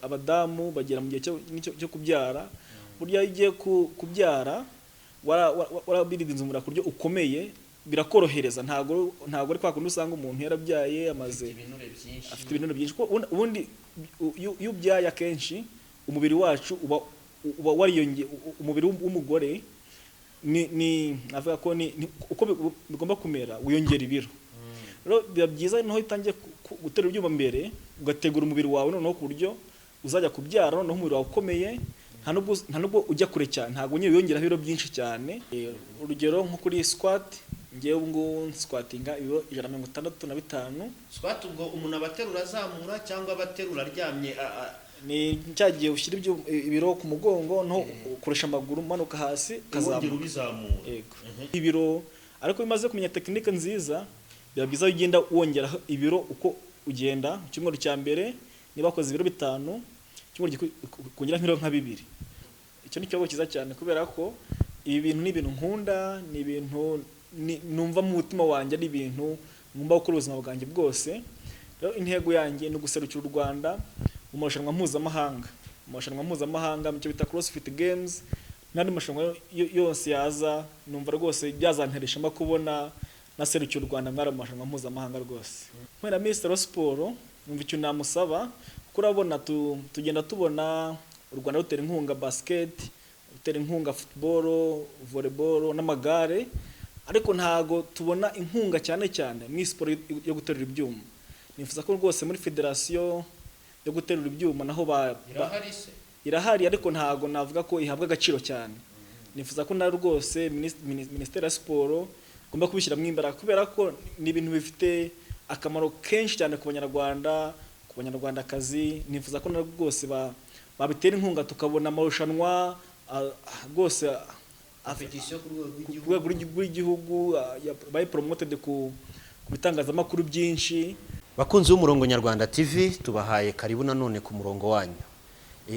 abadamu bagera mu gihe cyo kubyara, burya igiye kubyara warabirinze umura kuryo ukomeye birakorohereza, ntago ari kwa kundi usanga umuntu yarabyaye amaze afite ibinure byinshi. Ubundi iyo ubyaye akenshi umubiri wacu uba wariyongeye, umubiri w'umugore ni avuga ko ni uko bigomba kumera wiyongera ibiro. Rero biba byiza noneho itangiye guterura ibyuma mbere ugategura umubiri wawe noneho ku buryo uzajya kubyara noneho umubiri wawe ukomeye, nta nubwo ujya kure cyane, ntabwo nyine wiyongeraho ibiro byinshi cyane. Urugero nko kuri squat, ngewe ubu squatinga ibiro 165. Squat ubwo umuntu abaterura azamura cyangwa abaterura aryamye? Ni cyagiye ushyira ibiro ku mugongo no ukoresha amaguru manuka hasi kazamura ubizamura. Yego. Ibiro ariko bimaze kumenya tekinike nziza, biba byiza ugenda wongeraho ibiro uko ugenda. Mu cyumweru cya mbere niba wakoze ibiro 5, cyumweru kongera nk'ibiro nka 2. Icyo ni cyo cyiza cyane kubera ko ibi bintu ni ibintu nkunda, ni ibintu numva mu mutima wanjye, ari ibintu ngomba gukora ubuzima bwanjye bwose. Rero intego yanjye ni uguserukira u Rwanda mu marushanwa mpuzamahanga, mu cyo bita CrossFit Games n'andi marushanwa yose yaza. Numva rwose byazanteresha kubona naserukira u Rwanda mwari mu marushanwa mpuzamahanga rwose. Mwera Minisitiri wa Siporo numva icyo namusaba, kuko urabona tugenda tubona u Rwanda rutera inkunga basket, rutera inkunga football, volleyball n'amagare, ariko ntago tubona inkunga cyane mu siporo yo guterura ibyuma. Nifuza ko rwose muri federation yo guterura ibyuma naho irahari, ariko ntago navuga ko ihabwa agaciro cyane. Nifuza ko na rwose Minisiteri ya Siporo gomba kubishyiramo imbaraga, kubera ko ni ibintu bifite akamaro kenshi cyane ku banyarwandakazi. Nifuza ko na rwose babitera inkunga tukabona amarushanwa rwose ku rwego rw'igihugu bayi promoted ku bitangazamakuru byinshi. Bakunzi b'Umurongo Nyarwanda TV, tubahaye karibu nanone ku murongo wanyu.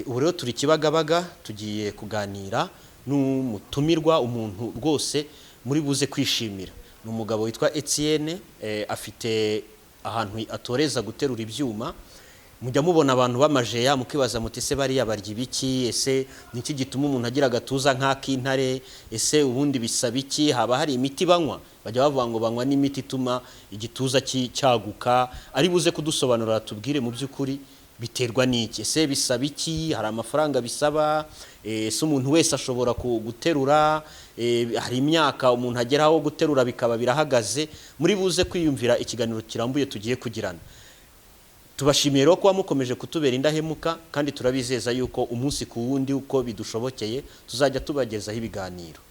Ubu rero turi Kibagabaga, tugiye kuganira n'umutumirwa, umuntu rwose muri buze kwishimira. Ni umugabo witwa Etienne, afite ahantu atoreza guterura ibyuma. Mujya mubona abantu bamajeya mukibaza muti ese bariya barya ibiki, ese niki gituma umuntu agira agatuza nk'ak'intare, ese ubundi bisaba iki? Haba hari imiti banywa, bajya bavuga ngo banywa n'imiti ituma igituza cyaguka. Ari buze kudusobanurira tubwire mu by'ukuri biterwa n'iki, ese bisaba iki, hari amafaranga bisaba, ese umuntu wese ashobora guterura, hari imyaka umuntu ageraho guterura bikaba birahagaze. Muri buze kwiyumvira ikiganiro kirambuye tugiye kugirana. Tubashimiye rero kuba mukomeje kutubera indahemuka, kandi turabizeza yuko umunsi ku wundi uko bidushobokeye tuzajya tubagezaho ibiganiro.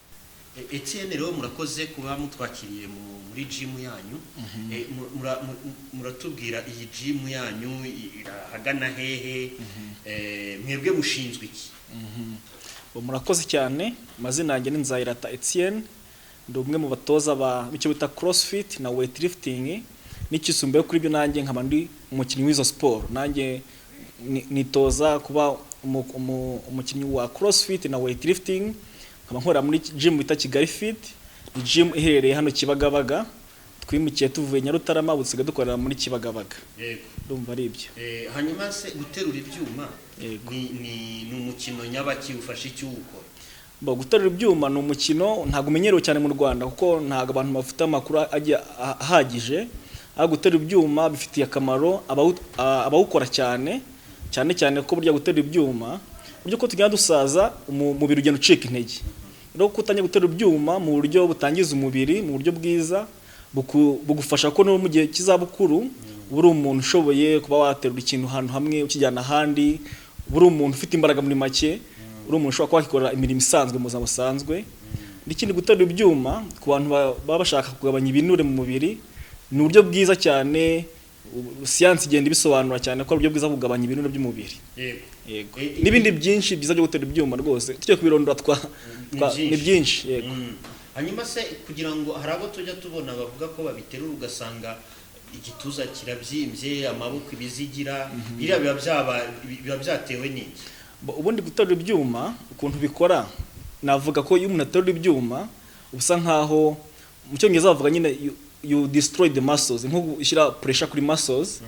Etienne rero murakoze kuba mutwakiriye muri gym yanyu. Muratubwira iyi gym yanyu irahagana hehe, mwebwe mushinzwe iki? Murakoze cyane. Amazina yanjye ni Nzayirata Etienne, ndi umwe mu batoza b'icyo bita CrossFit na weightlifting. N'ikisumbuye kuri ibyo nanjye nkaba ndi umukinnyi w'izo siporo. Nanjye nitoza kuba umukinnyi wa CrossFit na weightlifting. Nkaba nkora muri gym bita Kigali Fit, ni gym iherereye hano Kibagabaga. Twimukiye tuvuye Nyarutarama, busiga dukorera muri Kibagabaga. Yego, ndumva ari ibyo. Hanyuma se guterura ibyuma ni umukino nyabaki ufasha iki ukora? Guterura ibyuma ni umukino ntago umenyerewe cyane mu Rwanda, kuko ntago abantu bafite amakuru ahagije. Guterura ibyuma bifitiye akamaro abawukora cyane ko burya guterura ibyuma buryo ko tugenda dusaza, umubiri ugenda ucika intege. Rero kutanya guterura ibyuma mu buryo butangiza umubiri, mu buryo bwiza, bugufasha ko no mu gihe kizabukuru buri umuntu ushoboye kuba waterura ikintu ahantu hamwe ukijyana ahandi, buri umuntu ufite imbaraga muri make, buri umuntu ushobora kuba yakora imirimo isanzwe mu buzima busanzwe. N'ikindi guterura ibyuma ku bantu baba bashaka kugabanya ibinure mu mubiri, ni uburyo bwiza cyane. Siyansi igenda ibisobanura cyane ko ari uburyo bwiza kugabanya ibinure by'umubiri. Yego. N'ibindi byinshi byiza byo guterura ibyuma rwose tugiye kubirondora ni byinshi. Yego. Hanyuma se kugira ngo hari abo tujya tubona bavuga ko babiterura ugasanga igituza kirabyimbye, amaboko ibizigira, biriya biba byatewe n'iki? Ubundi guterura ibyuma ukuntu bikora, navuga ko iyo umuntu aterura ibyuma ubusa nkaho mu cyongereza bavuga nyine you destroy the muscles, nko gushyira pressure kuri muscles.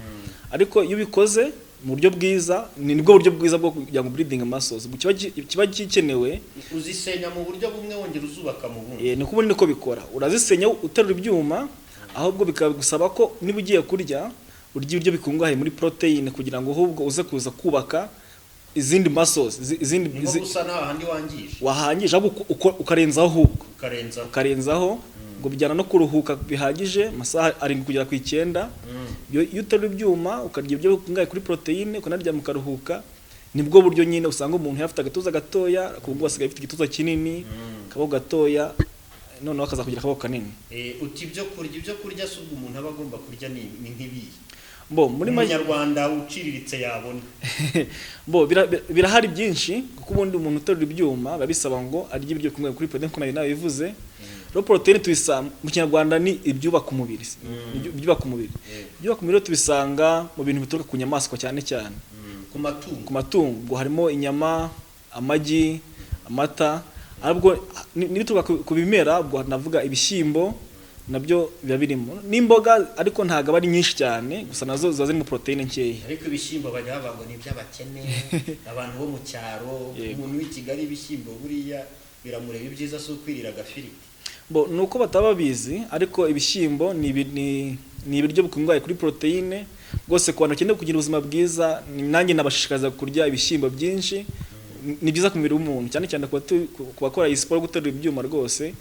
Ariko iyo ubikoze mu buryo bwiza, nibwo buryo bwiza bwo kugira ngo breeding muscles kiba gikenewe. Uzisenya mu buryo bumwe wongera uzubaka mu bundi. Niko ubundi niko bikora, urazisenya uterura ibyuma, ahubwo bikagusaba ko niba ugiye kurya urya ibiryo bikungahaye muri protein kugira ngo ahubwo uze kuza kubaka izindi muscles, izindi gusa n'ahandi wahangije ukarenzaho ahubwo ukarenzaho ngo bijyana no kuruhuka bihagije amasaha 7 kugera ku 9. Iyo uterura ibyuma ukarya ibyo bikungahaye kuri protein ukanarya mukaruhuka, nibwo buryo nyine usanga umuntu yafite agatuza gatoya kubwo wasigaye afite igituza kinini, kaboko gatoya, none akaza kugira akaboko kanini. Uti ibyo kurya subwo umuntu aba agomba kurya ni nk'ibi muri Umunyarwanda uciriritse yabona. Birahari byinshi kuko ubundi umuntu uterura ibyuma babisaba ngo arye ibiryo bikungahaye kuri protein ko nayo bivuze. Protein tubisanga mu Kinyarwanda ni ibyubaka umubiri. Ibyubaka umubiri tubisanga mu bintu bituruka ku nyamaswa cyane cyane. Ku matungo harimo inyama, amagi, amata, aribwo nibituruka ku bimera, ubwo navuga ibishyimbo nabyo biba birimo n'imboga, ariko ntago ari nyinshi cyane, gusa nazo ziba zirimo protein nkeya. Ariko ibishyimbo bajya bavuga ni iby'abakene, abantu bo mu cyaro, umuntu w'i Kigali ibishyimbo buriya biramureba ibyiza so kwirira agafiriti. Nuko bataba bizi, ariko ibishyimbo ni ibiryo bikungahaye kuri protein rwose. Ku bantu bakeneye kugira ubuzima bwiza, nanjye nabashishikariza kurya ibishyimbo byinshi. Ni byiza ku mubiri w'umuntu, cyane cyane ku bakora iyi siporo guterura ibyuma rwose.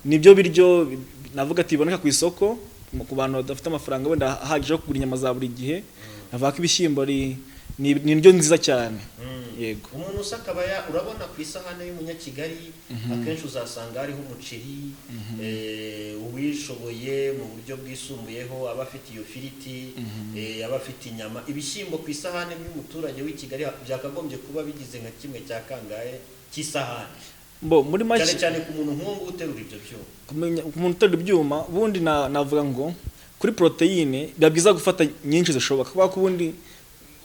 Nibyo biryo navuga ati biboneka ku isoko ku bantu badafite amafaranga wenda ahagije yo kugura inyama za buri gihe. Navuga ko ibishyimbo ni indyo nziza cyane. Yego, umuntu usakabaya urabona ku isahane y'umunyakigali akenshi uzasanga hariho umuceri, uwishoboye mu buryo bwisumbuyeho aba afite iyo firiti, aba afite inyama. Ibishyimbo ku isahane y'umuturage w'i Kigali byakagombye kuba bigize nka kimwe cya kangahe cy'isahane. Muri make cyane ku muntu nk'uwo uterura ibyo byuma. Ku muntu uterura ibyuma ubundi navuga ngo kuri protein biba byiza gufata nyinshi zishoboka, kuko ubundi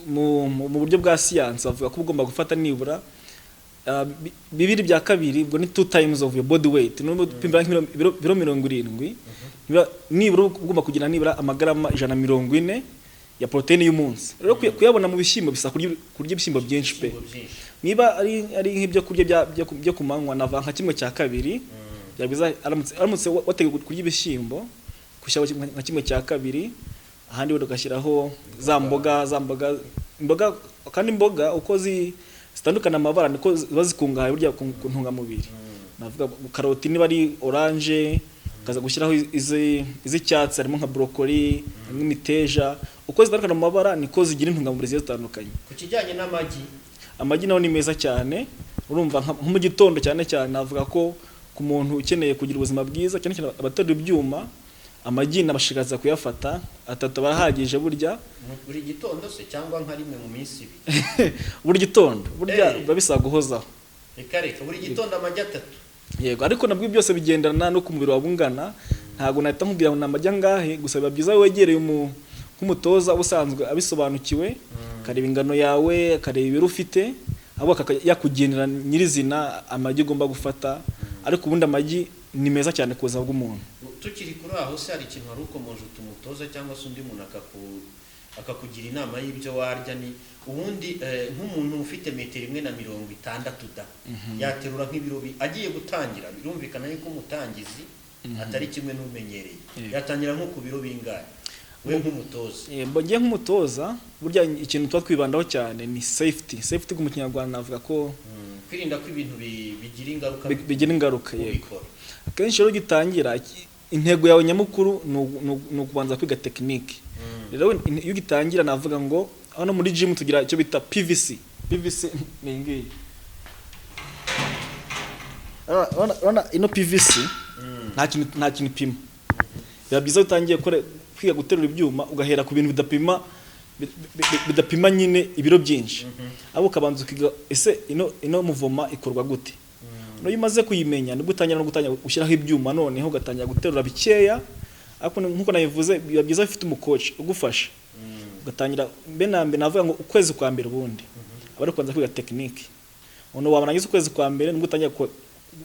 mu buryo bwa siyansi bavuga ko ugomba gufata nibura 2/2, ubwo ni 2 times of your body weight. N'ubwo pimba ibiro 70, nibura ugomba kugira nibura amagarama 140 ya protein y'umunsi. Rero kuyabona mu bishyimbo bisa kurya ibishyimbo byinshi pe. Niba ari nk'ibyo kurya byo kumanywa nava nka 1/2, byabiza aramutse wateguye kurya ibishyimbo kushyiraho nka 1/2, ahandi wenda ugashyiraho za mboga kandi imboga uko zitandukana amabara niko ziba zikungahaye burya ku ntungamubiri. Navuga karoti niba ari orange, ukaza gushyiraho iz'icyatsi harimo nka broccoli, nk'imiteja, uko zitandukana amabara niko zigira intungamubiri zitandukanye. Ku kijyanye amagi naho ni meza cyane. Urumva nko mu gitondo cyane navuga ko ku muntu ukeneye kugira ubuzima bwiza, cyane cyane abaterura ibyuma, amagi nabashikaza kuyafata 3 barahagije burya. Buri gitondo se cyangwa nka rimwe mu minsi ibi? Buri gitondo burya biba bisa guhozaho. Reka buri gitondo amagi 3. Yego, ariko nabwo byose bigendana no ku mubiri wabungana. Ntago nahita nkubwira ngo namajya ngahe, gusa biba byiza wegereye nk'umutoza usanzwe abisobanukiwe, kareba ingano yawe, kareba ibiro ufite, abo yakugenera nyirizina amagi ugomba gufata. Ariko ubundi amagi ni meza cyane ku buzima bw'umuntu. Tukiri kuri aho se hari ikintu hari ukomoje utumutoza cyangwa se undi muntu akakugira inama y'ibyo warya? Ni ubundi nk'umuntu ufite 1.60 m yaterura nk'ibiro agiye gutangira, birumvikana yuko umutangizi atari kimwe n'umenyereye, yatangira nko ku biro bingahe we nk'umutoza? Bagiye nk'umutoza burya ikintu tuba twibandaho cyane ni safety mu Kinyarwanda. Navuga ko kwirinda ko ibintu bigira ingaruka. Yego, akenshi rero gitangira intego yawe nyamukuru ni ukubanza kwiga tekinike. Rero iyo ugitangira navuga ngo hano muri gym tugira icyo bita PVC ni ngiyi. Urabona ino PVC nta kintu ipima. Biba byiza utangiye kwiga guterura ibyuma ugahera ku bintu bidapima nyine ibiro byinshi, abo ukabanza ukiga ese ino muvoma ikorwa gute. Iyo umaze kuyimenya nibwo utangira gushyiraho ibyuma, noneho ugatangira guterura bikeya. Ariko nkuko nabivuze biba byiza ufite umukoci ugufasha, ugatangira mbe navuga ngo ukwezi kwa mbere ubundi aba ari kubanza kwiga tekinike. Wabarangiza ukwezi kwa mbere nibwo utangira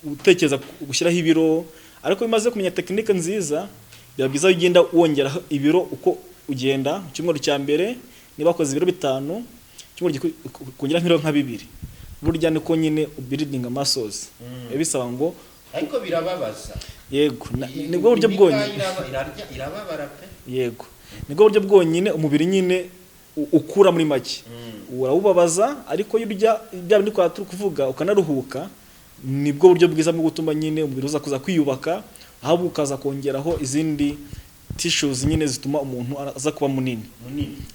gutekereza gushyiraho ibiro. Ariko bimaze kumenya tekinike nziza, biba byiza ugenda wongera ibiro uko ugenda. Mu cyumweru cya mbere niba wakoze ibiro 5, kongera nk'ibiro nka 2 burya niko nyine building muscles bisaba ngo ariko birababaza yego nibwo buryo bwonyine irababara pe yego nibwo buryo bwonyine umubiri nyine ukura muri make urawubabaza ariko yurya bya bindi kwa turi kuvuga ukanaruhuka nibwo buryo bwiza bwo gutuma nyine umubiri uza kuza kwiyubaka aho bukaza kongeraho izindi tissues nyine zituma umuntu aza kuba munini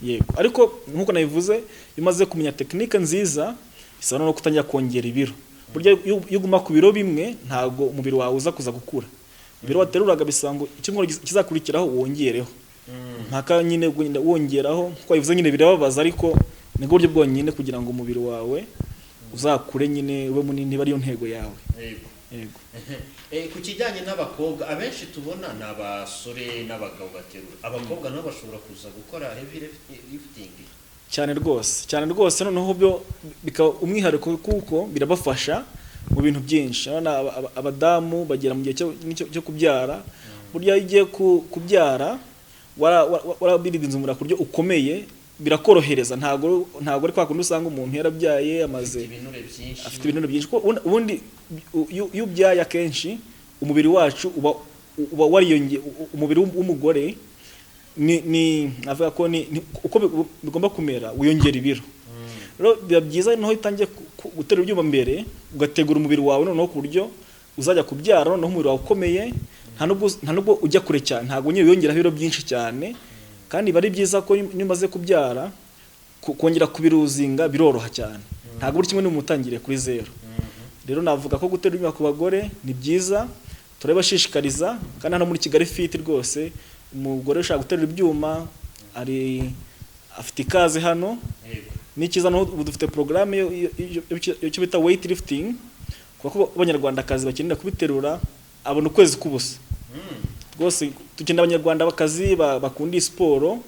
yego ariko nkuko nabivuze bimaze kumenya technique nziza isaba no kutangira kongera ibiro burya yuguma ku biro bimwe ntago umubiri wawe uza kuza gukura ibiro wateruraga bisango icyumwe kizakurikiraho wongereho mpaka nyine wongeraho kwa bivuze nyine birababaza ariko nibwo buryo bwonyine kugira ngo umubiri wawe uzakure nyine ube munini bari yo ntego yawe yego ku kijyanye n'abakobwa abenshi tubona n'abasore n'abagabo baterura abakobwa nabo bashobora kuza gukora heavy lifting cyane rwose noneho byo bika umwihariko kuko birabafasha mu bintu byinshi abadamu bagera mu gihe cyo kubyara burya igiye kubyara warabiridinze umura kuryo ukomeye birakorohereza ntago ari kwa kundi usanga umuntu yarabyaye amaze afite ibinure byinshi ubundi iyo ubyaye akenshi umubiri wacu uba wariyonge umubiri w'umugore ni navuga ko ni uko bigomba kumera wiyongera ibiro rero biba byiza noneho itangiye guterura ibyuma mbere ugategura umubiri wawe noneho ku buryo uzajya kubyara noneho umubiri wawe ukomeye nta nubwo ujya kure cyane ntago nyine wiyongeraho ibiro byinshi cyane kandi bari byiza ko iyo umaze kubyara kongera kubiruzinga biroroha cyane ntago buri kimwe n'umutangire kuri zero rero navuga ko guterura ibyuma ku bagore ni byiza turabashishikariza kandi hano muri Kigali Fit rwose umugore ushaka guterura ibyuma afite ikaze hano nikiza no dufite programme yo bita weight lifting kuko abanyarwandakazi bakenera kubiterura abona ukwezi kubusa rwose tukenera abanyarwandakazi bakunda siporo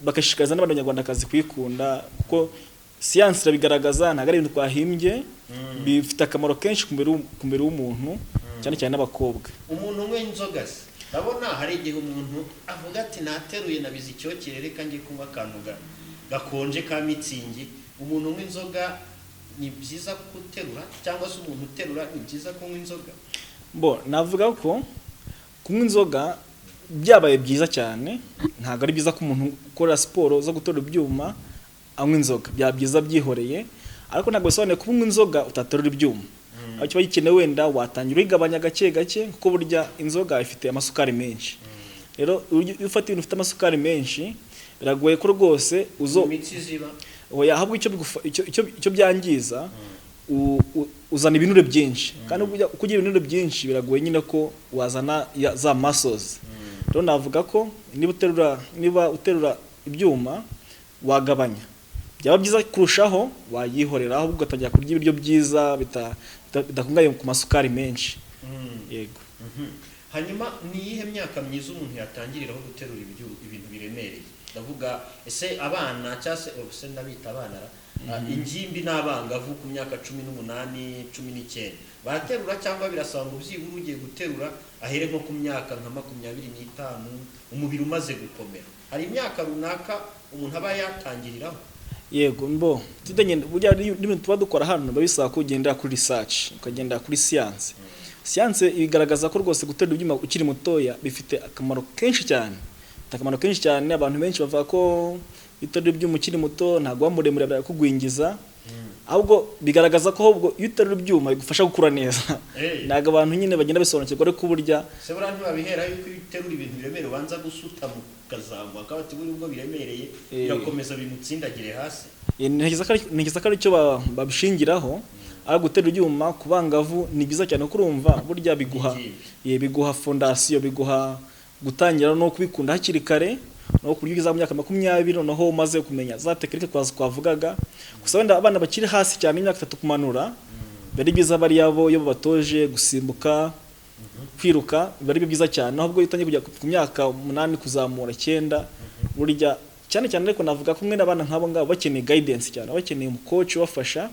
bakashishikariza n'abanyarwandakazi kwikunda kuko science irabigaragaza ntago ari ibintu twahimbye bifite akamaro kenshi ku mbere w'umuntu cyane cyane n'abakobwa umuntu unywa inzoga ndabona hari igihe umuntu avuga ati nateruye nabize icyokere reka ngiye kunywa akantu gakonje ka mitsingi umuntu unywa inzoga ni byiza guterura cyangwa se umuntu uterura ni byiza kunywa inzoga navuga ko kunywa inzoga byabaye byiza cyane ntago ari byiza ko umuntu ukora siporo zo guterura ibyuma anywa inzoga byiza byihoreye ariko ntago bisobanuye ko unywa inzoga utaterura ibyuma aho kiba gikenewe wenda watangira uyigabanya gake kuko burya inzoga ifite amasukari menshi rero iyo ufata ibintu bifite amasukari menshi biragoye ko rwose ahubwo icyo byangiza uzana ibinure byinshi kandi kugira ibinure byinshi biragoye nyine ko wazana za muscles rero navuga ko niba uterura ibyuma wagabanya byaba byiza kurushaho wayihorera ahubwo ugatangira kurya ibiryo byiza bidakungahaye ku masukari menshi yego hanyuma ni iyihe myaka myiza umuntu yatangiriraho guterura ibintu biremereye ndavuga ese abana cyase se ndabita abana ingimbi n'abangavu ku myaka 18 19 baterura cyangwa birasaba ngo byibura ugiye guterura ahere nko ku myaka nka 25 umubiri umaze gukomera hari imyaka runaka umuntu aba yatangiriraho yego tudagenda burya n'ibintu tuba dukora hano babisaba ko ugendera kuri research ukagenda kuri science igaragaza ko rwose guterura ibyuma ukiri mutoya bifite akamaro kenshi cyane abantu benshi bavuga ko guterura ibyuma ukiri muto ntago wamuremure barakugwingiza ahubwo bigaragaza ko ahubwo iyo uterura ibyuma bigufasha gukura neza ntago abantu nyine bagenda bisobanukirwa ariko burya se burandi babihera yuko uterura ibintu biremereye ubanza gusuta mu kazamuka akabati bwo biremereye birakomeza bimutsindagire hasi ntekereza ko aricyo babishingiraho aho guterura ibyuma ku bangavu ni byiza cyane kurumva burya biguha fondasiyo biguha gutangira no kubikunda hakiri kare no kuryo mu myaka 20 noneho umaze kumenya za tekinike twavugaga gusa wenda abana bakiri hasi cyane imyaka 3 kumanura bari byiza bari yabo yo batoje gusimbuka kwiruka bari byiza cyane ahubwo utangiye kujya ku myaka 8 kuzamura 9 burya cyane ariko navuga ko mwe n'abana nk'abo ngabo bakeneye guidance cyane bakeneye umucoach ubafasha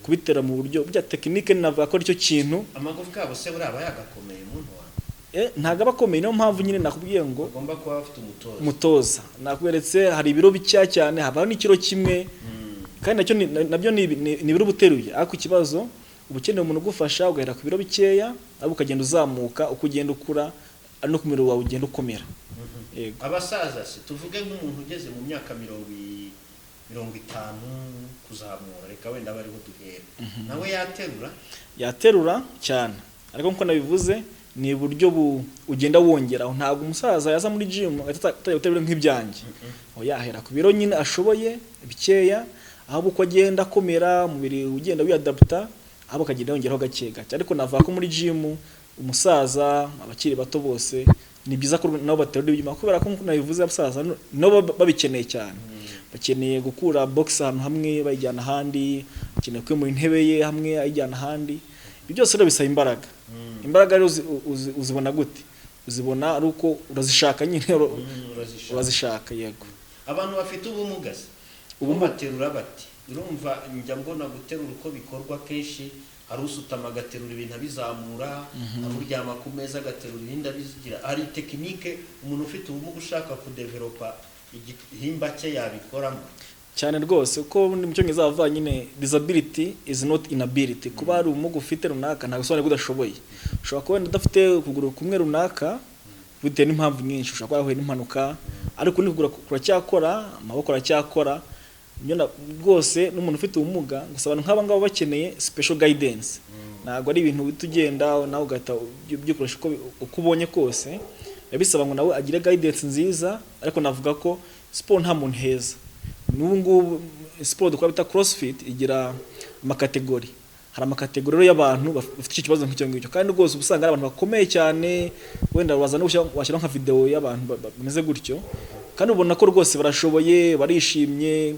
kubitera mu buryo burya tekinike navuga ko aricyo kintu amagufwa yabo se buraba yagakomeye umuntu wa ntago abakomeye niyo mpamvu nyine nakubwiye ngo ugomba kuba afite umutoza nakweretse hari ibiro bicya cyane haba n'ikiro kimwe kandi nacyo nabyo ni ibiro buteruye, ariko ikibazo ubukeneye umuntu ugufasha ugahera ku biro bikeya ariko ukagenda uzamuka uko ugenda ukura ari no ku mubiri wawe ugenda ukomera. Yego. Abasaza se tuvuge nk'umuntu ugeze mu myaka 50 kuzamura, reka wenda bariho duhera, nawe yaterura cyane, ariko nkuko nabivuze ni uburyo ugenda wongera. Ntabwo umusaza yaza muri gym atajya guterura nk'ibyanjye, yahera ku biro nyine ashoboye bikeya, aho uko agenda akomera umubiri ugenda wiadapta, aho akagenda yongeraho gake gake. Ariko navuga ko muri gym umusaza, abakiri bato bose ni byiza ko nabo baterura ibyuma, kubera ko nkuko nabivuze abasaza nabo babikeneye cyane. Bakeneye gukura box ahantu hamwe bayijyana ahandi, bakeneye kwimura intebe ye hamwe ayijyana ahandi. Ibyo byose rero bisaba imbaraga. Imbaraga rero uzibona gute? Uzibona ari uko urazishaka nyine, urazishaka. Yego. Abantu bafite ubumuga baterura bati, urumva njya mbona guterura uko bikorwa kenshi, hari usutama agaterura ibintu abizamura, hari uryama ku meza agaterura ibindi abizigira. Hari tekinike umuntu ufite ubumuga ushaka kudevelopa igihimba cye yabikoramo cyane rwose, uko mu cyongereza bavuga nyine disability is not inability. Kuba ari ubumuga ufite runaka ntabwo bisobanuye ko udashoboye. Ushobora kuba udafite ukuguru kumwe runaka bitewe n'impamvu nyinshi, ushobora kuba yahuye n'impanuka, ariko n'ukuguru kuracyakora, amaboko aracyakora. Rwose n'umuntu ufite ubumuga, gusa abantu nk'aba ngabo bakeneye special guidance. Ntabwo ari ibintu uhita ugenda nawe ugahita ubyikoresha uko ubonye kose, bisaba ngo nawe agire guidance nziza. Ariko navuga ko siporo nta muntu heza. N'ubu ngubu siporo dukora bita crossfit igira amakategori. Hari amakategori y'abantu bafite icyo kibazo nk'icyo ngicyo, kandi rwose ubusanga ari abantu bakomeye cyane, wenda waza no washyira nka video y'abantu bameze gutyo, kandi ubona ko rwose barashoboye, barishimye,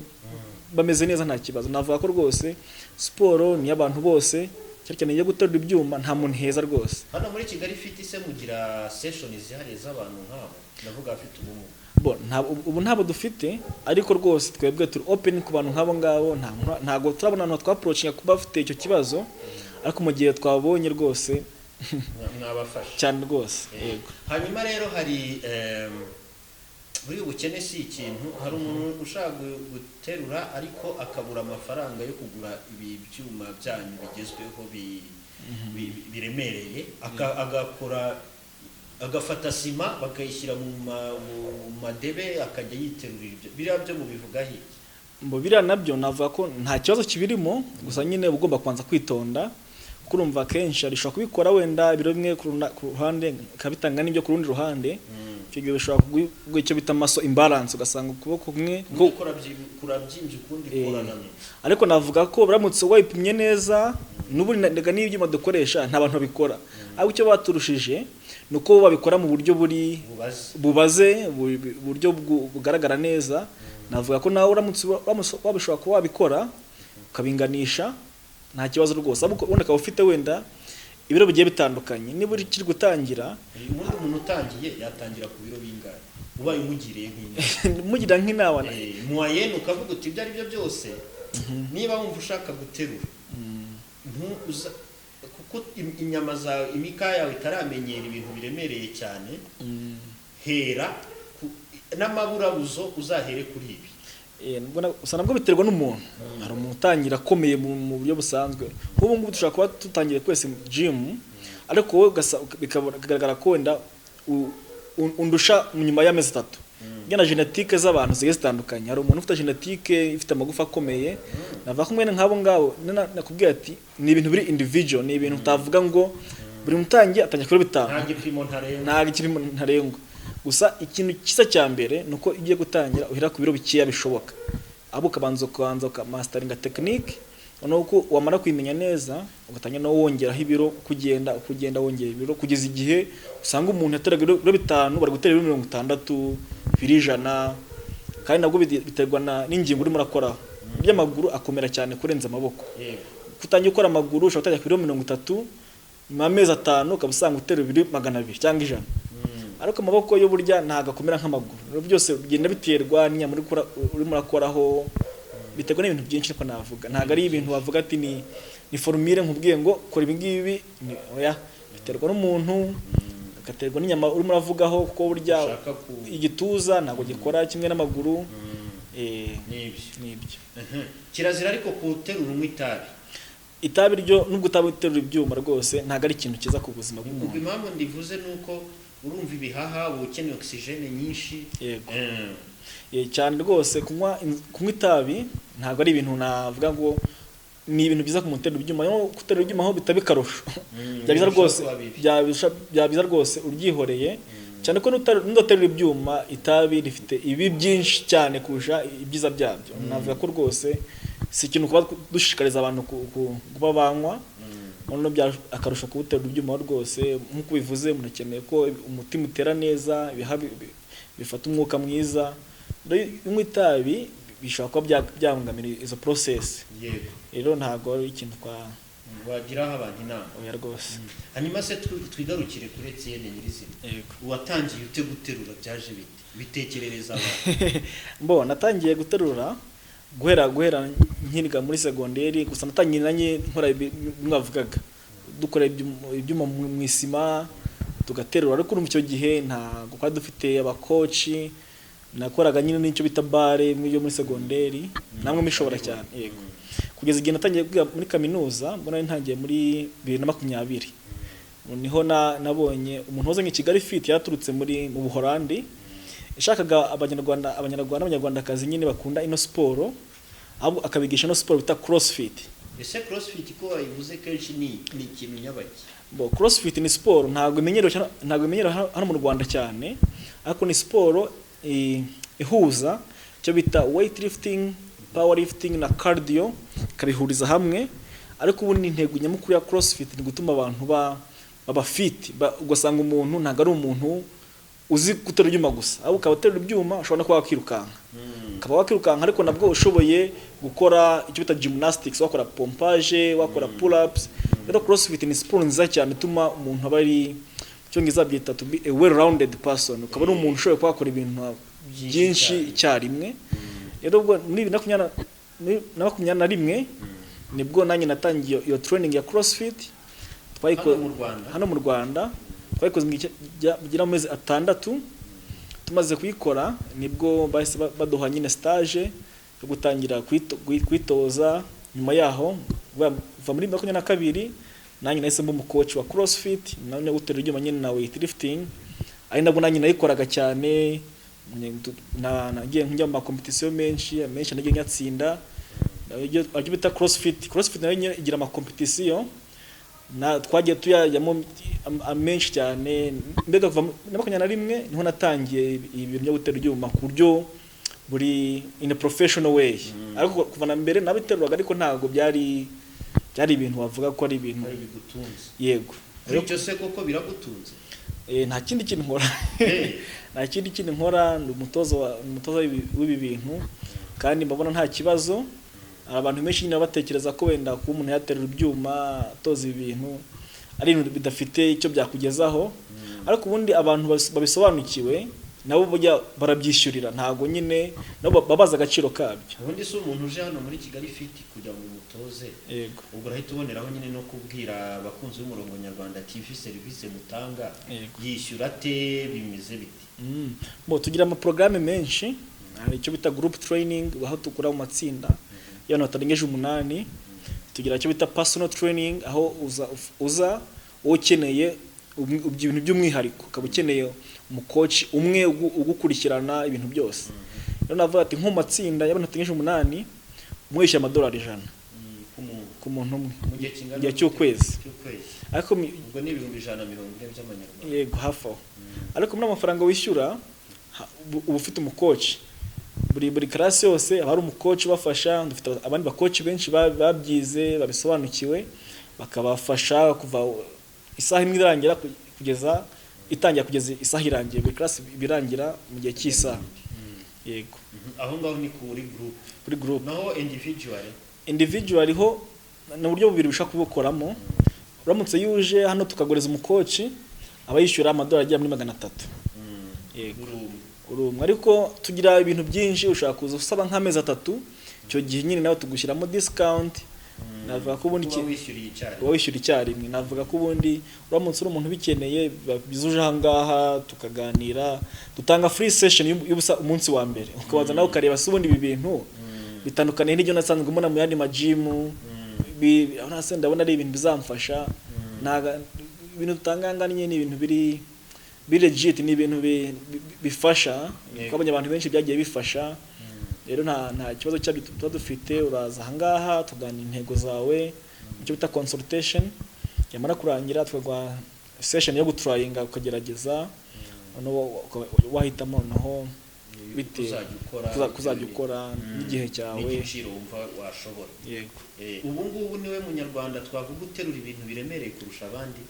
bameze neza, nta kibazo. Navuga ko rwose siporo ni y'abantu bose, cyane yo guterura ibyuma nta muntu heza rwose. Hano muri Kigali Fit se mugira sessions zihariye z'abantu nk'abo ndavuga afite ubumuga? Ubu ntabwo dufite, ariko rwose twebwe turi open ku bantu nk'abo ngabo. Ntabwo turabona abantu twaapproachinga kuba bafite icyo kibazo, ariko mu gihe twabonye rwose mwabafasha cyane rwose. Yego. Hanyuma rero hari buri ubukene si ikintu. Hari umuntu ushaka guterura ariko akabura amafaranga yo kugura ibi byuma byanyu bigezweho biremereye, agakora agafata sima bakayishyira mu madebe akajya yiterurira ibyo. Biriya byo mu bivugaho iki? Biriya nabyo navuga ko nta kibazo kibirimo, gusa nyine ugomba kubanza kwitonda. Kurumva kenshi arishobora kubikora wenda ibiro bimwe ku ruhande kabitanga n'ibyo ku rundi ruhande. Icyo gihe bishobora kugwa icyo bita maso imbalance, ugasanga ukuboko kumwe kurabyimbye ukundi kuranamye. Ariko navuga ko baramutse wayipimye neza, n'ubu ndega n'ibyuma dukoresha nta bantu babikora. Ariko icyo baturushije nuko babikora mu buryo bubaze, buryo bugaragara neza. Navuga ko nawe uramutse wabishobora kuba wabikora ukabinganisha nta kibazo rwose. Ariko ubona akaba ufite wenda ibiro bigiye bitandukanye. Niba uri kiri gutangira, umuntu utangiye yatangira ku biro bingahe? Ubaye umugiriye nk'inama mugira nk'inama muayene ukavuga uti ibyo ari byo byose, niba wumva ushaka guterura kuko inyama za imikaya yawe itaramenyera ibintu biremereye cyane, hera n'amaburabuzo uzahere kuri ibi. Usa nabwo biterwa n'umuntu. Hari umuntu utangira akomeye mu buryo busanzwe. Nk'ubu ngubu dushobora kuba tutangiye twese gym, ariko wowe bikagaragara ko wenda undusha nyuma y'amezi 3. Gena genetike z'abantu zigiye zitandukanye. Hari umuntu ufite genetike ifite amagufa akomeye, navuga ko mwene nk'abo ngabo nakubwiye ati ni ibintu biri individual, ni ibintu utavuga ngo buri mutangiye atangiye kuri 5. Nta gipimo ntarengwa. Gusa ikintu cyiza cya mbere nuko igiye gutangira uhera ku biro bikeya bishoboka. Abo kabanza masteringa technique, nuko wamara kwimenya neza ugatangira no wongeraho ibiro, kugenda wongera ibiro kugeza igihe usanga umuntu yateraga ibiro 5 bari gutera ibiro 60 100, kandi nabwo biterwa n'ingingo urimo urakora. By'amaguru akomera cyane kurenza amaboko. Kutangiye gukora amaguru ushobora gutangira ku biro 30, mu amezi 5 ukabusanga utera ibiro 200 cyangwa 100. Ariko amaboko yo burya ntago akomera nk'amaguru. Byose bigenda biterwa n'inyama urimo urakoraho, biterwa n'ibintu byinshi. Ko navuga ntago ari ibintu wavuga ati ni formule nkubwiye ngo kora ibi ngibi, oya, biterwa n'umuntu, gaterwa n'inyama urimo uravugaho, kuko burya igituza ntago gikora kimwe n'amaguru. nibyo. Kirazira ariko kuterura unywa itabi. Itabi ryo nubwo utabuterura ibyuma rwose ntago ari ikintu kiza ku buzima bw'umuntu. Ubwo impamvu ndivuze nuko urumva ibihaha ukeneye oxygene nyinshi. Yego. Cyane rwose kunywa itabi ntago ari ibintu navuga ngo ni ibintu byiza ku muterura ibyuma. Yo guterura ibyuma aho bitabikarusho. Byabiza rwose byabiza rwose uryihoreye. Cyane ko n'uterura ibyuma itabi rifite ibi byinshi cyane kurusha ibyiza byabyo. Navuga ko rwose si ikintu kuba dushishikariza abantu kuba banywa. None akarusho kubuterura ibyuma rwose nk'uko bivuze munakeneye ko umutima utera neza, bifata umwuka mwiza. Unywa itabi bishobora kuba byangamira izo process. Yego. Rero ntago ari ikintu wagiraho abantu inama. Oya rwose. Hanyuma se twigarukire kuri Etienne nyirizina. Yego. Watangiye ute guterura byaje bite? Bitekerereza abantu. Natangiye guterura guhera nkiriga muri segonderi, gusa natangiye nanye nkora mwavugaga dukora ibyuma mu isima tugaterura, ariko urumva icyo gihe ntago kwa dufite abakoci. Nakoraga nyine n'icyo bita bare muri segonderi, namwe mishobora cyane. Yego. Kugeza igihe natangiye kwiga muri kaminuza, mbona ntangiye muri 2020. Niho nabonye umuntu wazanye Kigali Fit yaturutse mu Buholandi. Ishakaga abanyarwandakazi nyine bakunda ino siporo, abo akabigisha no siporo bita CrossFit. Ese CrossFit ko wayivuze kenshi ni ikintu nyabaki? CrossFit ni siporo ntago imenyerewe hano mu Rwanda cyane, ariko ni siporo ihuza cyo bita weightlifting, powerlifting na cardio, kabihuriza hamwe. Ariko ubundi intego nyamukuru ya CrossFit ni gutuma abantu baba fit. Ugasanga umuntu ntago ari umuntu uzi guterura ibyuma gusa, ahubwo ukaba uterura ibyuma ushobora no kuba wakirukanka. Ukaba wakirukanka ariko nabwo ushoboye gukora icyo bita gymnastics, wakora pompage, wakora pull ups. Rero CrossFit ni siporo nziza cyane ituma umuntu aba ari cyo ngiza byita to be a well rounded person. Ukaba ari umuntu ushoboye kwakora ibintu byinshi icyarimwe. Rero ubwo muri 2021 nibwo nanjye natangiye iyo training ya CrossFit hano mu Rwanda. Twayikoze bigira amezi 6. Tumaze kuyikora nibwo bahise baduha nyine stage yo gutangira kwitoza. Nyuma yaho va muri 2022 nanjye nahise mba umucoach wa CrossFit, nanjye guterura ibyuma nyine na weightlifting. Ari nabwo nanjye nayikoraga cyane, nagiye njya mu competition menshi nagiye nyatsinda. Ariko bita CrossFit nayo igira ama competition na twagiye tuyajyamo menshi cyane. Mbega kuva na 2021 niho natangiye ibintu byo guterura ibyuma ku buryo buri in a professional way. Ariko kuva na mbere nabiteruraga, ariko ntago byari ibintu wavuga ko ari ibintu bigutunze. Yego. Ariko se koko biragutunze? Nta kindi kintu nkora. Nta kindi kintu nkora, ni umutoza w'ibi bintu kandi mbabona nta kibazo. Abantu benshi nyine batekereza ko wenda ku umuntu yaterura ibyuma atoza ibi bintu ari ibintu bidafite icyo byakugezaho, ariko ubundi abantu babisobanukiwe nabo barabyishyurira, ntago nyine nabo babaza agaciro kabyo. Ubundi se umuntu uje hano muri Kigali Fit kugira ngo umutoze, yego, ubwo urahita uboneraho nyine no kubwira abakunzi b'umurongo Nyarwanda TV service mutanga, yishyura te bimeze biti? Tugira ama programme menshi, hari icyo bita group training aho tukura mu matsinda y'abantu batarengeje 8. Tugira icyo bita personal training aho uza ukeneye ibintu by'umwihariko, ukaba ukeneye umucoach umwe ugukurikirana ibintu byose. Rero navuga ati nko matsinda y'abantu batarengeje 8 umwishyura $100 ku muntu umwe mu gihe cy'ukwezi. Ariko ubwo ni 140 by'amanyarwanda. Yego, hafi aho. Ariko muri amafaranga wishyura uba ufite umucoach buri class yose, hari umucoach bafasha. Dufite abandi bacoach benshi babyize babisobanukiwe, bakabafasha kuva isaha imwe irangira kugeza itangira kugeza isaha irangiye. Buri class birangira mu gihe cy'isaha. Yego. Aho ngaho ni kuri group. Naho individual ho na buryo bubiri bishaka kubukoramo. Uramutse yuje hano tukagoreza umucoach abayishyura $300 muri 300. Yego. Urumwe. Ariko tugira ibintu byinshi, ushaka kuza usaba nk'amezi 3, icyo gihe nyine nawe tugushyiramo discount navuga ko ubundi kuba wishyuriye icyarimwe uba wishyura icyarimwe, navuga ko ubundi uramutse uri umuntu ubikeneye bizuje ahangaha tukaganira, dutanga free session y'ubusa umunsi wa mbere ukabaza nawe ukareba se ubundi ibi bintu bitandukaniye n'ibyo nasanzwe mbona mu yandi majimu, ndabona ari ibintu bizamfasha, ibintu dutanganganye ni ibintu biri legit, ni ibintu bifasha, twabonye abantu benshi byagiye bifasha. Rero nta kibazo cyabyo tuba dufite, uraza ahangaha tuganira intego zawe, icyo bita consultation, yamara kurangira tukagwa session yo gutrayinga ukagerageza wahitamo noneho bite kuzajya ukora n'igihe cyawe n'igiciro wumva washobora. Yego. Ubu ngubu niwe munyarwanda twavuga uterura ibintu biremereye kurusha abandi.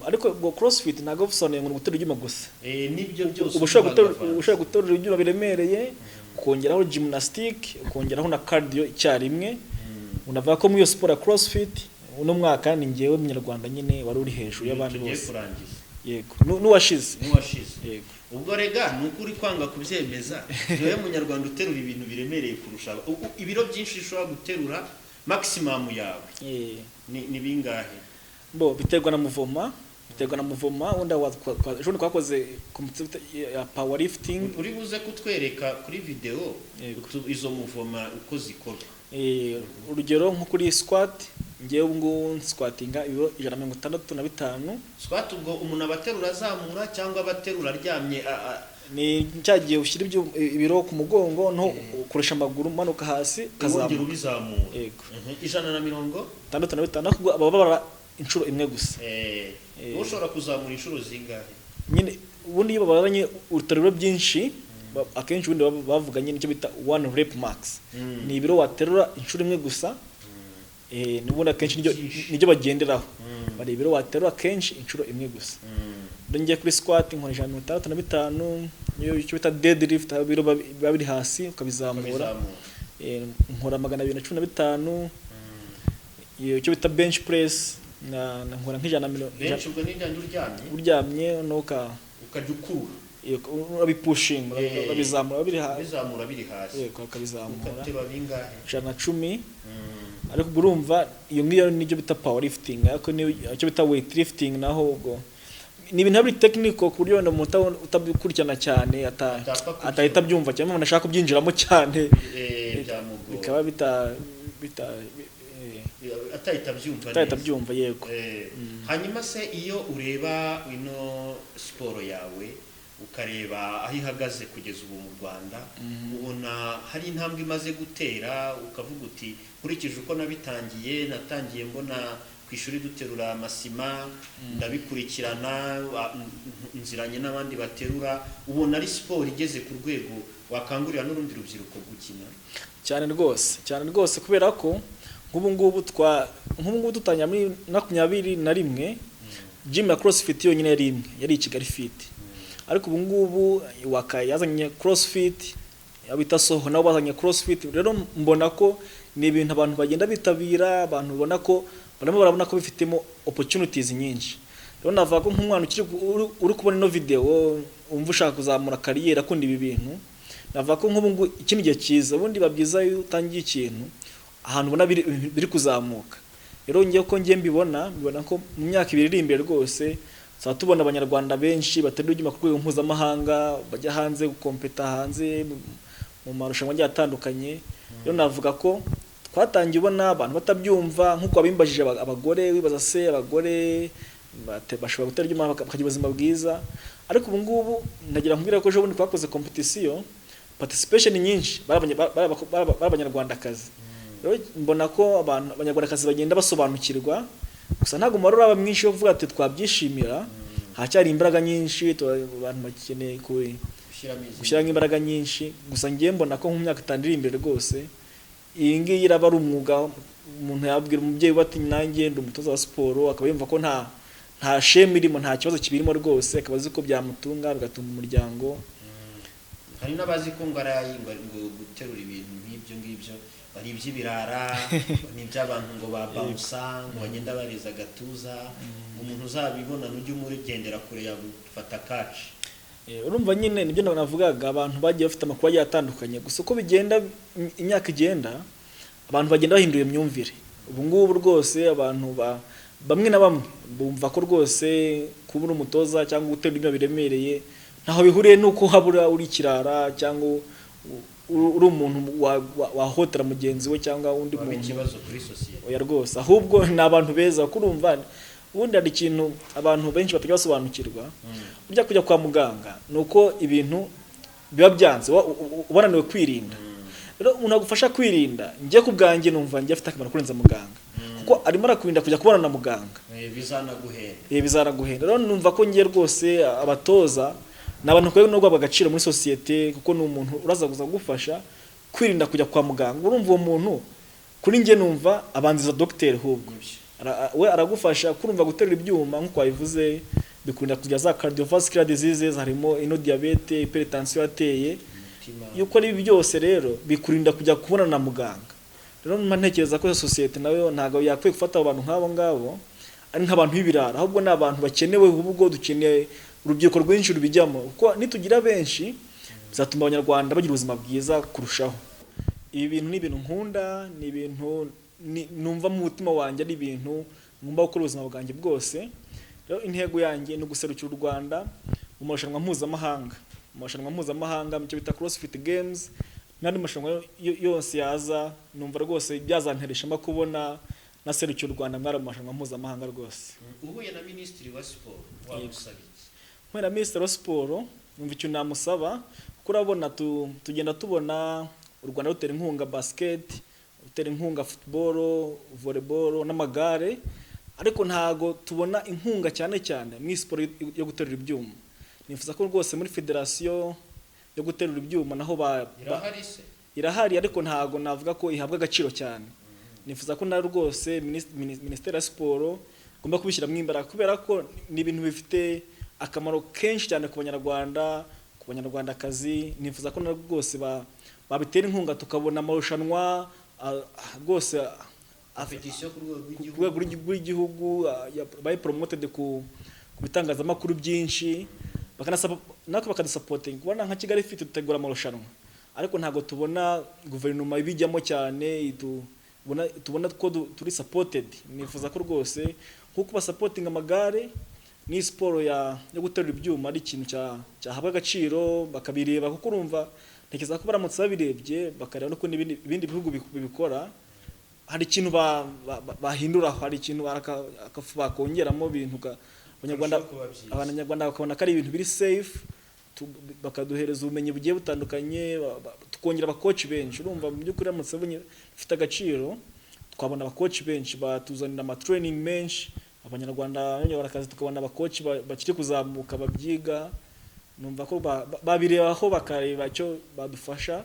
Ariko ngo CrossFit ntago bisobanuye ngo guterura ibyuma gusa. Nibyo byose ushobora guterura ibyuma biremereye, ukongeraho gymnastic, ukongeraho na cardio icyarimwe. Unavuga ko muri iyo sport ya CrossFit uno mwaka ni ngewe munyarwanda nyine wari uri hejuru y'abandi bose. Yego. N'uwashize. Yego. Ubwo rega nukuri kwanga kubyemeza, niwe munyarwanda uterura ibintu biremereye kurusha ibiro byinshi ushobora guterura maximum yawe. Ni bingahe? Bo biterwa na muvoma, wenda ejo twakoze ya powerlifting. Uri buze kutwereka kuri video izo muvoma uko zikorwa. Urugero nko kuri squat, ngewe ubwo squatinga ibiro 165. Squat ubwo umuntu abaterura azamura cyangwa abaterura aryamye ni cyagiye ushyira ibiro ku mugongo no ukoresha amaguru manuka hasi kazamura bizamura. Yego. 165 ahubwo ababara inshuro imwe gusa. Ushobora kuzamura inshuro zingahe? Nyine ubundi iyo babaranye urutaruro byinshi akenshi ubundi bavuganye n'icyo bita 1 rep max. Ni ibiro waterura inshuro imwe gusa. Nubundi akenshi nijyo bagenderaho. Bari ibiro waterura akenshi inshuro imwe gusa. Ndongeye kuri squat nkoresha 165, icyo bita deadlift ibiro babiri hasi ukabizamura. Nkora 215. Icyo bita bench press na nkora nk'ijana bench ubwo ni njyandi uryamye nuka ukajya ukurura urabipushing urabizamura biri hasi ukabizamura ukateba bingahe 110. Ariko urumva iyo ngiyo nijyo bita powerlifting, ariko icyo bita weightlifting naho ubwo ni ibintu biri technical ku buryo umuntu utabikurikirana cyane atahita byumva cyane, umuntu ashaka kubyinjiramo cyane bikaba bita atahita byumva. Yego. Hanyuma se iyo ureba ino siporo yawe ukareba aho ihagaze kugeza ubu mu Rwanda, ubona hari intambwe imaze gutera ukavuga uti kurikije uko natangiye mbona ku ishuri duterura amasima, ndabikurikirana nziranye n'abandi baterura, ubona ari siporo igeze ku rwego wakangurira n'urundi rubyiruko gukina? Cyane rwose kubera ko nk'ubu ngubu dutangira muri 21 gym ya CrossFit yonyine yari Kigali Fit. Ariko ubu ngubu yazanye CrossFit abita Soho nabo bazanye CrossFit. Rero mbona ko ni ibintu abantu bagenda bitabira, abantu ubona ko barabona ko bifitemo opportunities nyinshi. Rero navuga ko nk'umwana uri kubona ino video umva ushaka kuzamura kariyeri akunda ibi bintu, navuga ko nk'ubu ikindi gihe cyiza ubundi babyiza iyo utangiye ikintu ahantu ubona biri kuzamuka. Rero ngiye ko mbibona ko mu myaka 2 iri imbere rwose tubona abanyarwanda benshi baterura ibyuma ku rwego mpuzamahanga, bajya hanze gukompeta hanze mu marushanwa agiye atandukanye. Rero navuga ko twatangiye ubona abantu batabyumva, nk'uko abimbajije abagore wibaza se abagore bashobora gutera ibyuma bakagira ubuzima bwiza. Ariko ubu ngubu ndagira nkubwira ko ejo bundi twakoze competition, participation nyinshi b'abanyarwandakazi. Rero mbona ko abanyarwandakazi bagenda basobanukirwa, gusa ntago umubare aba mwinshi wo kuvuga ati twabyishimira, hacyari imbaraga nyinshi, abantu bakeneye gushyiramo imbaraga nyinshi. Gusa ngiye mbona ko mu myaka 5 iri imbere rwose iyi ngiyi iraba ari umwuga umuntu yabwira umubyeyi bati nanjye ndi umutoza wa siporo, akaba yumva ko nta sheme irimo, nta kibazo kibirimo rwose, akaba azi ko byamutunga bigatunga umuryango. Hari n'abazi ko ngo guterura ibintu nk'ibyo ngibyo bari iby'ibirara n'iby'abantu ngo babawusa ngo bagenda bareza gatuza, umuntu uzabibona n'ujye umugendera kure yagufata kaci. Urumva nyine nibyo navugaga, abantu bagiye bafite amakuru agiye atandukanye, gusa uko bigenda imyaka igenda abantu bagenda bahindura imyumvire. ubu ngubu rwose abantu bamwe na bamwe bumva ko rwose kuba uri umutoza cyangwa gutera ibyuma biremereye ntaho bihuriye nuko habura uri kirara cyangwa uri umuntu wahotera mugenzi we cyangwa undi muntu ikibazo kuri sosiyete. oya rwose ahubwo ni abantu beza kurumva ubundi hari ikintu abantu benshi batajya basobanukirwa burya kujya kwa muganga nuko ibintu biba byanze ubananiwe kwirinda rero umuntu agufasha kwirinda njye ku bwanjye numva njye afite akamaro kurenza muganga kuko arimo arakurinda kujya kubana na muganga bizanaguhenda rero numva ko njye rwose abatoza ni abantu kwe no guhabwa agaciro muri sosiyete kuko ni umuntu uraza kugufasha kwirinda kujya kwa muganga urumva uwo muntu kuri njye numva abanziza dogiteri hubwo we aragufasha kurumva guterura ibyuma nk'uko wabivuze bikunda kugira za cardiovascular diseases harimo ino diabete hypertension yateye yuko ari byose rero bikurinda kujya kubona na muganga rero ntekereza ko sosiyete nawe ntago yakwiye gufata abantu nk'abo ngabo ari nk'abantu b'ibirara ahubwo ni abantu bakenewe ubwo dukeneye urubyiruko rwinshi rubijyamo kuko nitugira benshi bizatuma abanyarwanda bagira ubuzima bwiza kurushaho ibi bintu ni ibintu nkunda ni ibintu numva mu mutima wanjye ari ibintu ngomba gukora ubuzima bwanjye bwose rero intego yanjye ni uguserukira u Rwanda mu marushanwa mpuzamahanga mu cyo bita CrossFit Games n'andi marushanwa yose yaza numva rwose byazantereshamo kubona naserukira u Rwanda mwari mu marushanwa mpuzamahanga rwose uhuye na Minisitiri wa Siporo wamusabye mwe na Minisitiri wa Siporo numva icyo namusaba kuko urabona tugenda tubona u Rwanda rutera inkunga basket utera inkunga football volleyball n'amagare ariko ntago tubona inkunga cyane mu siporo yo guterura ibyuma nifuza ko rwose muri federation yo guterura ibyuma naho irahari ariko ntago navuga ko ihabwa agaciro cyane nifuza ko na rwose Minisiteri ya Siporo gomba kubishyiramo imbaraga kubera ko ni ibintu bifite akamaro kenshi cyane ku banyarwandakazi nifuza ko na rwose babitera inkunga tukabona amarushanwa rwose competition ku rwego rw'igihugu bayi promoted ku bitangazamakuru byinshi bakanadusapotinga kubona nka Kigali ifite dutegura amarushanwa ariko ntago tubona guverinoma ibijyamo cyane tubona ko turi supported nifuza ko rwose nkuko basupportinga amagare ni siporo yo guterura ibyuma ari ikintu cyahabwa agaciro bakabireba kuko urumva ntekereza ko baramutse babirebye bakareba no ibindi bihugu bibikora hari ikintu bahindura hari ikintu bakongeramo ibintu abanyarwanda bakabona ko ari ibintu biri safe bakaduhereza ubumenyi bugiye butandukanye tukongera abakoci benshi urumva mu by'ukuri baramutse bifite agaciro twabona abakoci benshi batuzanira amatraining menshi abanyarwanda n'abanyarwandakazi tukabona abakoci bakiri kuzamuka babyiga numva ko babirebaho bakareba icyo badufasha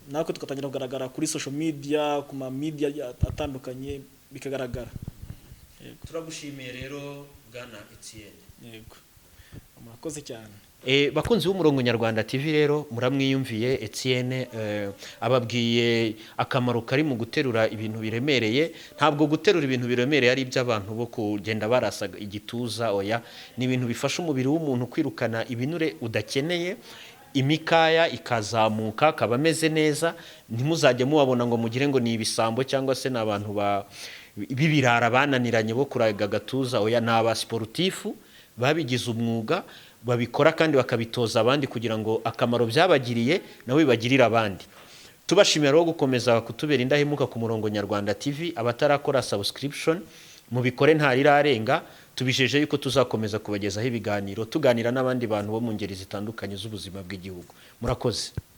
nako tugatangira kugaragara kuri social media ku ma media atandukanye bikagaragara turagushimiye rero Bwana Etienne yego murakoze cyane bakunzi b'umurongo Nyarwanda TV rero muramwiyumviye Etienne ababwiye akamaro kari mu guterura ibintu biremereye ntabwo guterura ibintu biremereye ari iby'abantu bo kugenda barasa igituza oya ni ibintu bifasha umubiri w'umuntu kwirukana ibinure udakeneye imikaya ikazamuka akaba ameze neza ntimuzajye mubabona ngo mugire ngo ni ibisambo cyangwa se n'abantu b'ibirara bananiranye bo kuraga gatuza oya ni abasportifu babigize umwuga babikora kandi bakabitoza abandi kugira ngo akamaro byabagiriye nawe bibagirira abandi tubashimira rero gukomeza kutubera indahemuka ku murongo Nyarwanda TV abatarakora subscription mubikore ntarirarenga tubijeje yuko tuzakomeza kubagezaho ibiganiro tuganira n'abandi bantu bo mu ngeri zitandukanye z'ubuzima bw'igihugu murakoze.